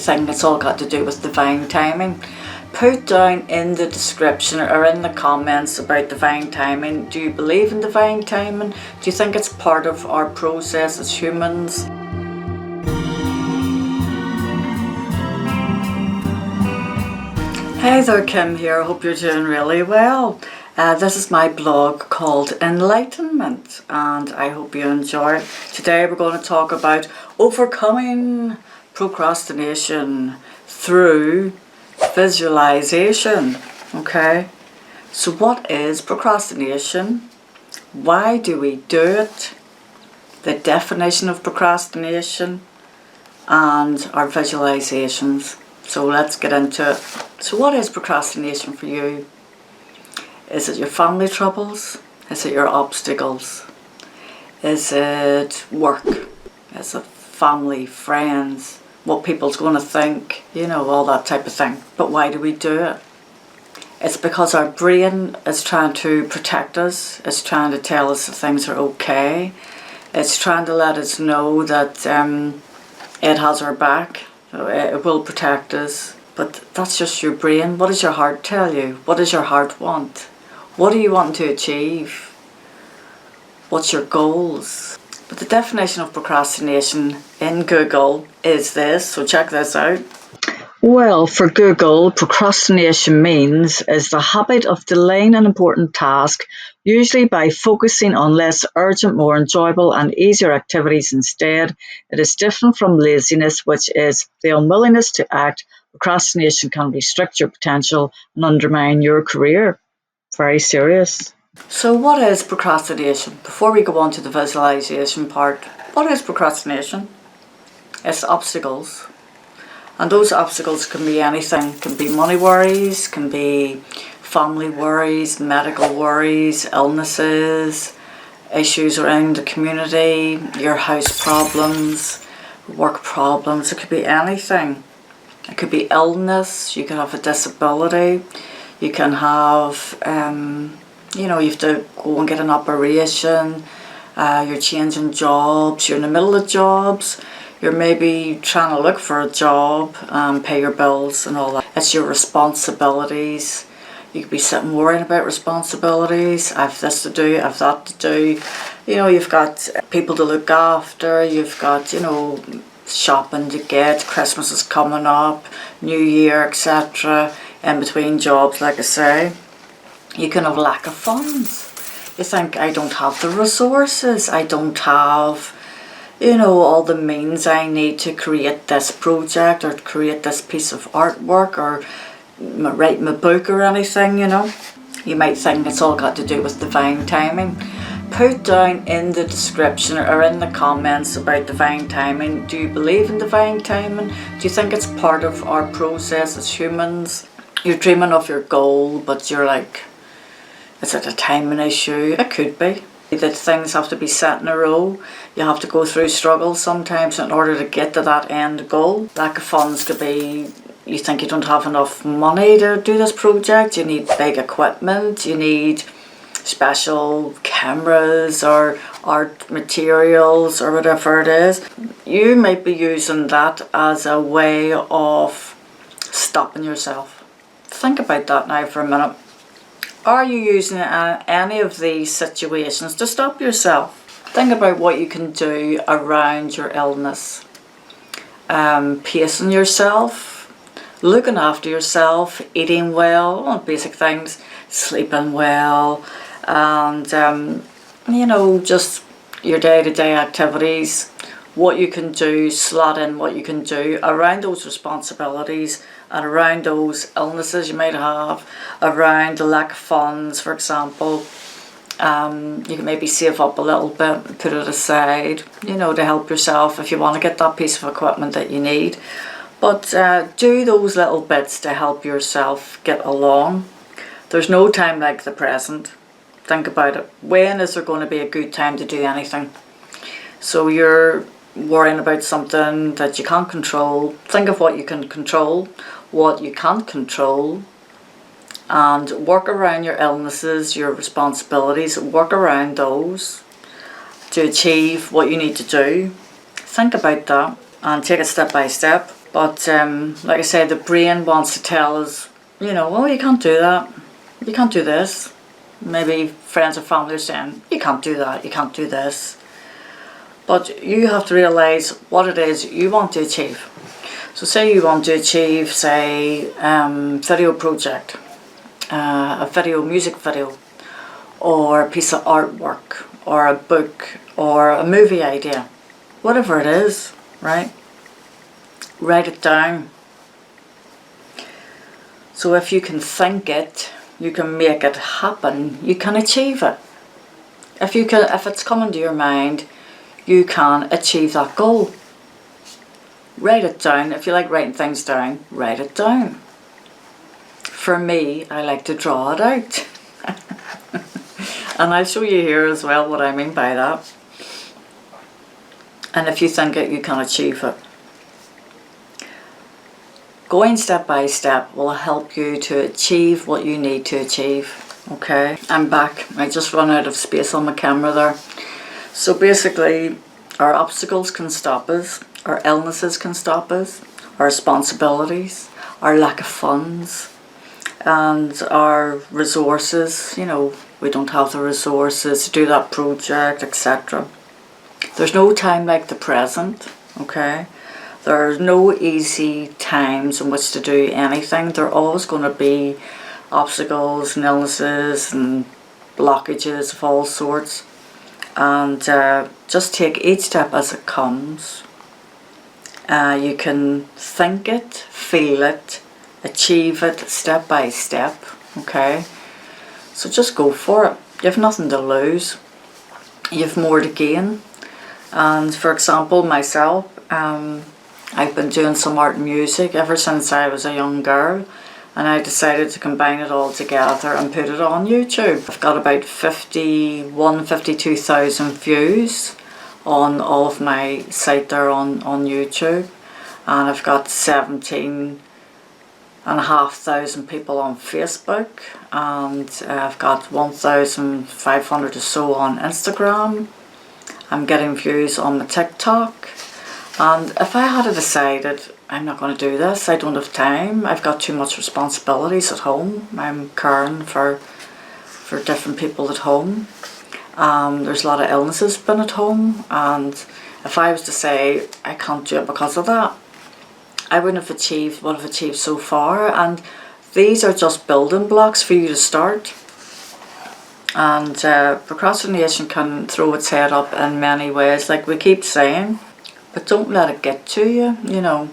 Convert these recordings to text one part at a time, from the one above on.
anything, it's all got to do with divine timing. Put down in the description or in the comments about divine timing. Do you believe in divine timing? Do you think it's part of our process as humans? Hey there, Kim here. I hope you're doing really well. This is my blog called Enlightenment, and I hope you enjoy it. Today we're going to talk about overcoming procrastination through visualization. Okay, so what is procrastination? Why do we do it? The definition of procrastination and our visualizations. So let's get into it. So what is procrastination for you? Is it your family troubles? Is it your obstacles? Is it work? Is it family, friends? What people's going to think? You know, all that type of thing. But why do we do it? It's because our brain is trying to protect us. It's trying to tell us that things are okay. It's trying to let us know that it has our back. It will protect us. But that's just your brain. What does your heart tell you? What does your heart want? What do you want to achieve? What's your goals? But the definition of procrastination in Google is this, so check this out. Well, for Google, procrastination is the habit of delaying an important task, usually by focusing on less urgent, more enjoyable and easier activities instead. It is different from laziness, which is the unwillingness to act. Procrastination can restrict your potential and undermine your career. Very serious. So what is procrastination? Before we go on to the visualization part, what is procrastination? It's obstacles. And those obstacles can be anything. Can be money worries, can be family worries, medical worries, illnesses, issues around the community, your house problems, work problems. It could be anything. It could be illness. You can have a disability. You can have, you have to go and get an operation. You're changing jobs. You're in the middle of jobs. You're maybe trying to look for a job, pay your bills and all that. It's your responsibilities. You could be sitting worrying about responsibilities. I have this to do, I have that to do. You've got people to look after. You've got, shopping to get. Christmas is coming up, New Year, etc. In between jobs, like I say. You can have lack of funds. You think, I don't have the resources. I don't have all the means I need to create this project or create this piece of artwork or write my book or anything, You might think it's all got to do with divine timing. Put down in the description or in the comments about divine timing. Do you believe in divine timing? Do you think it's part of our process as humans? You're dreaming of your goal, but you're like, is it a timing issue? It could be. That things have to be set in a row. You have to go through struggles sometimes in order to get to that end goal. Lack of funds could be, you think you don't have enough money to do this project. You need big equipment. You need special cameras or art materials or whatever it is. You might be using that as a way of stopping yourself. Think about that now for a minute. Are you using any of these situations to stop yourself? Think about what you can do around your illness. Pacing yourself, looking after yourself, eating well, all basic things, sleeping well, and just your day-to-day activities. What you can do, slot in what you can do around those responsibilities and around those illnesses you might have, around the lack of funds, for example. You can maybe save up a little bit and put it aside, to help yourself if you want to get that piece of equipment that you need. But do those little bits to help yourself get along. There's no time like the present. Think about it. When is there going to be a good time to do anything? So you're worrying about something that you can't control. Think of what you can control, what you can't control, and work around your illnesses, your responsibilities, work around those to achieve what you need to do. Think about that and take it step by step. But like I said, the brain wants to tell us, you know, oh, you can't do that, you can't do this. Maybe friends or family are saying, you can't do that, you can't do this. But you have to realise what it is you want to achieve. So say you want to achieve, say, video project, a video, music video, or a piece of artwork, or a book, or a movie idea. Whatever it is, right? Write it down. So if you can think it, you can make it happen, you can achieve it. If it's coming to your mind, you can achieve that goal. Write it down. If you like writing things down, write it down. For me, I like to draw it out. And I'll show you here as well what I mean by that. And if you think it, you can achieve it. Going step by step will help you to achieve what you need to achieve. Okay, I'm back. I just run out of space on my camera there. So basically, our obstacles can stop us, our illnesses can stop us, our responsibilities, our lack of funds, and our resources. You know, we don't have the resources to do that project, etc. There's no time like the present, okay? There's no easy times in which to do anything. There are always going to be obstacles and illnesses and blockages of all sorts. And just take each step as it comes. You can think it, feel it, achieve it step by step, okay? So just go for it. You have nothing to lose. You have more to gain. And for example, myself, I've been doing some art and music ever since I was a young girl, and I decided to combine it all together and put it on YouTube. I've got about 52,000 views on all of my site there on YouTube, and I've got 17,500 people on Facebook, and I've got 1,500 or so on Instagram. I'm getting views on my TikTok. And if I had decided I'm not going to do this, I don't have time, I've got too much responsibilities at home, I'm caring for different people at home, there's a lot of illnesses been at home, and if I was to say I can't do it because of that, I wouldn't have achieved what I've achieved so far. And these are just building blocks for you to start. And procrastination can throw its head up in many ways, like we keep saying. But don't let it get to you, you know.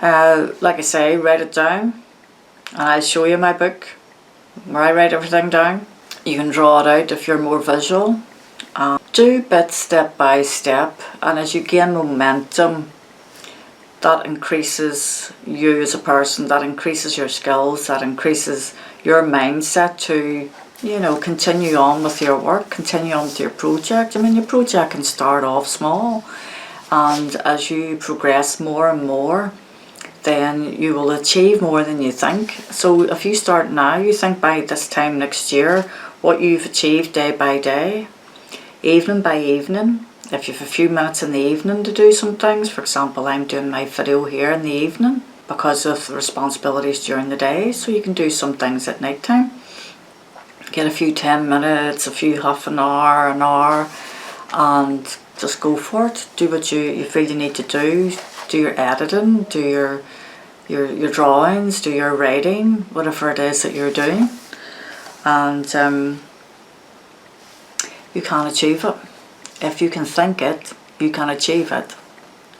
Like I say, write it down. And I'll show you my book where I write everything down. You can draw it out if you're more visual. Do bits step by step. And as you gain momentum, that increases you as a person. That increases your skills. That increases your mindset to, you know, continue on with your work. Continue on with your project. I mean, your project can start off small. And as you progress more and more, then you will achieve more than you think. So if you start now, you think by this time next year, what you've achieved day by day, evening by evening. If you have a few minutes in the evening to do some things, for example, I'm doing my video here in the evening because of the responsibilities during the day, so you can do some things at night time. Get a few 10 minutes, a few half an hour, and just go for it. Do what you feel you need to do. Do your editing, do your drawings, do your writing, whatever it is that you're doing. And you can achieve it. If you can think it, you can achieve it.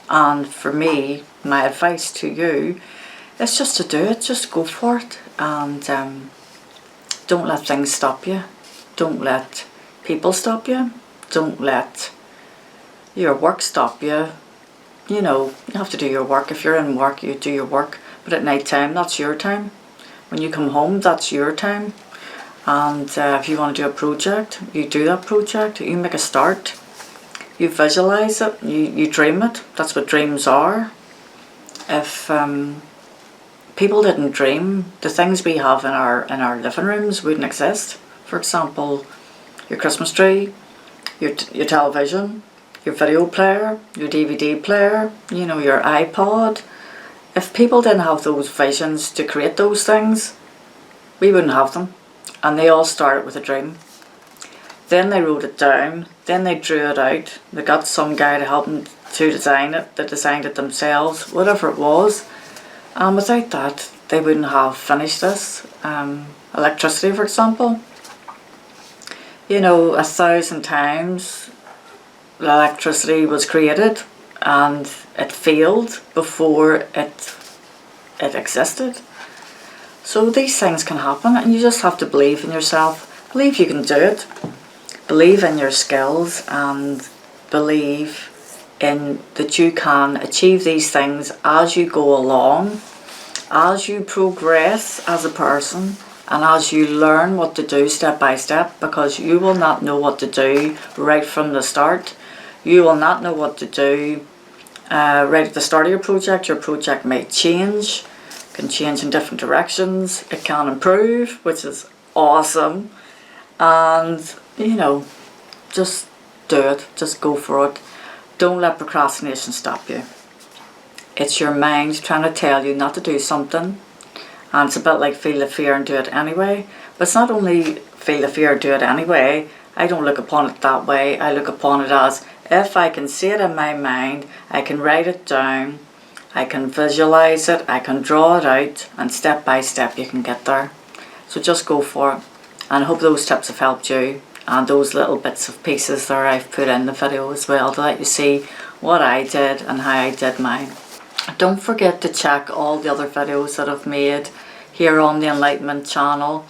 And for me, my advice to you is just to do it. Just go for it. And don't let things stop you. Don't let people stop you. Don't let your work stop you. You know, you have to do your work. If you're in work, you do your work. But at night time, that's your time. When you come home, that's your time. And if you want to do a project, you do that project. You make a start. You visualize it. You dream it. That's what dreams are. If people didn't dream, the things we have in our living rooms wouldn't exist. For example, your Christmas tree, your television, your video player, your DVD player, you know, your iPod, if people didn't have those visions to create those things, we wouldn't have them. And they all started with a dream. Then they wrote it down, then they drew it out, they got some guy to help them to design it, they designed it themselves, whatever it was. And without that, they wouldn't have finished this. Electricity, for example. You know, 1,000 times electricity was created and it failed before it existed. So these things can happen, and you just have to believe in yourself. Believe you can do it. Believe in your skills, and believe in that you can achieve these things as you go along, as you progress as a person, and as you learn what to do step by step, because you will not know what to do right from the start. You will not know what to do right at the start of your project. Your project may change, can change in different directions. It can improve, which is awesome. And, you know, just do it. Just go for it. Don't let procrastination stop you. It's your mind trying to tell you not to do something. And it's a bit like feel the fear and do it anyway. But it's not only feel the fear and do it anyway. I don't look upon it that way. I look upon it as, if I can see it in my mind, I can write it down, I can visualize it, I can draw it out, and step by step you can get there. So just go for it. And I hope those tips have helped you, and those little bits of pieces there I've put in the video as well to let you see what I did and how I did mine. Don't forget to check all the other videos that I've made here on the Enlightenment channel.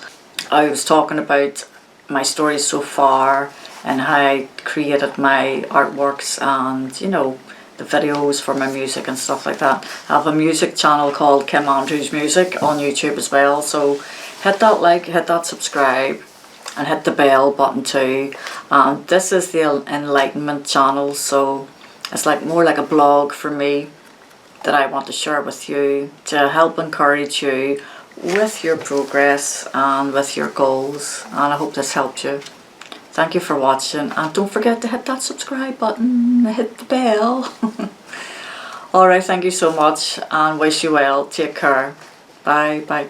I was talking about my stories so far and how I created my artworks and, you know, the videos for my music and stuff like that. I have a music channel called Kim Andrews Music on YouTube as well, so hit that like, hit that subscribe, and hit the bell button too. And this is the Enlightenment channel, so it's like more like a blog for me that I want to share with you to help encourage you with your progress and with your goals. And I hope this helped you. Thank you for watching, and don't forget to hit that subscribe button, hit the bell. Alright, thank you so much, and wish you well. Take care. Bye. Bye.